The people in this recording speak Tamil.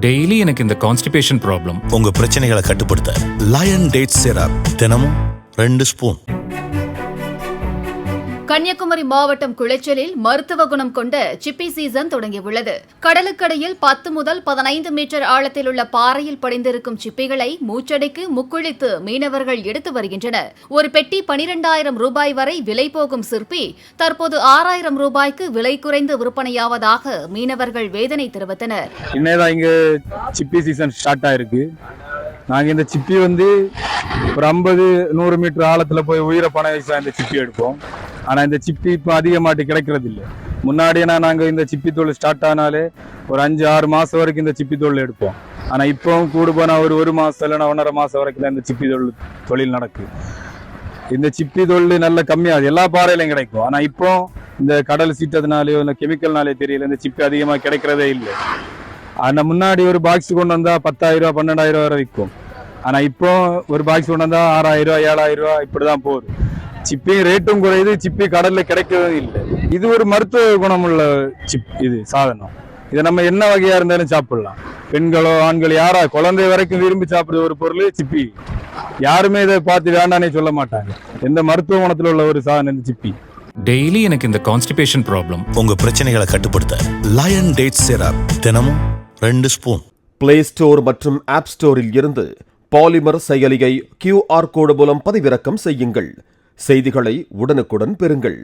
டெய்லி எனக்கு இந்த கான்ஸ்டிபேஷன் ப்ராப்ளம். உங்க பிரச்சனைகளை கட்டுப்படுத்த லயன் டேட் சிரப் தினமும் 2 ஸ்பூன். கன்னியாகுமரி மாவட்டம் குளச்சலில் மருத்துவ குணம் கொண்ட சிப்பி சீசன் தொடங்கியுள்ளது. கடலுக்கடியில் 10 முதல் 15 மீட்டர் ஆழத்தில் உள்ள பாறையில் படிந்திருக்கும் சிப்பிகளை மூச்சடைக்கு முக்குளித்து மீனவர்கள் எடுத்து வருகின்றனர். ஒரு பெட்டி 12,000 ரூபாய் வரை விலை போகும் சிற்பி தற்போது 6,000 ரூபாய்க்கு விலை குறைந்து விற்பனையாவதாக மீனவர்கள் வேதனை தெரிவித்தனர். இன்னதான் இங்க சிப்பி சீசன் ஸ்டார்ட் ஆயிருக்கு. நாங்க இந்த சிப்பி ஒரு 50-100 மீட்டர் ஆழத்துல போய் உயிரை பண வயசா இந்த சிப்பி எடுப்போம். ஆனா இந்த சிப்பி இப்ப அதிகமாட்டி கிடைக்கிறது இல்லை. முன்னாடியே நாங்க இந்த சிப்பி தொழில் ஸ்டார்ட் ஆனாலே ஒரு 5-6 மாசம் வரைக்கும் இந்த சிப்பி தொழில் எடுப்போம். ஆனா இப்பவும் கூடு போனா ஒரு மாசம் இல்லைன்னா 1.5 மாசம் வரைக்கும் இந்த சிப்பி தொழில் நடக்கு. இந்த சிப்பி தொழில் நல்ல கம்மியாகுது, எல்லா பாறையிலையும் கிடைக்கும். ஆனா இப்போ இந்த கடல் சீட்டத்தினாலேயோ இந்த கெமிக்கல்னாலே தெரியல, இந்த சிப்பி அதிகமா கிடைக்கிறதே இல்லை. ஆனா முன்னாடி ஒரு பாக்ஸ் கொண்டு வந்தா 10,000 12,000 வரை விற்கும். ஆனா இப்போ ஒரு பாக்ஸ் கொண்டு வந்தா 6,000 7,000 இப்படிதான் போகுது. சிப்பி ரேட்டும் குறையுது, சிப்பி கடல்ல கிடைக்கிறதும் இல்லை. இது ஒரு மருத்துவ குணமுள்ள இது சாதனம். இதை நம்ம என்ன வகையா இருந்தாலும் சாப்பிடலாம். பெண்களோ ஆண்களோ யாரா குழந்தை வரைக்கும் விரும்பி சாப்பிடுற ஒரு பொருள் சிப்பி. யாருமே இதை பார்த்து வேண்டானே சொல்ல மாட்டாங்க. எந்த மருத்துவ குணத்துல உள்ள ஒரு சாதனம் இந்த சிப்பி. டெய்லி எனக்கு இந்த கான்ஸ்டிபேஷன் ப்ராப்ளம். உங்க பிரச்சனைகளை கட்டுப்படுத்த லயன் டேட் சிரப் தினமும் 2 ஸ்பூன். பிளே ஸ்டோர் மற்றும் ஆப் ஸ்டோரில் இருந்து பாலிமர் செயலியை QR கோடு மூலம் பதிவிறக்கம் செய்யுங்கள். செய்திகளை உடனுக்குடன் பெறுங்கள்.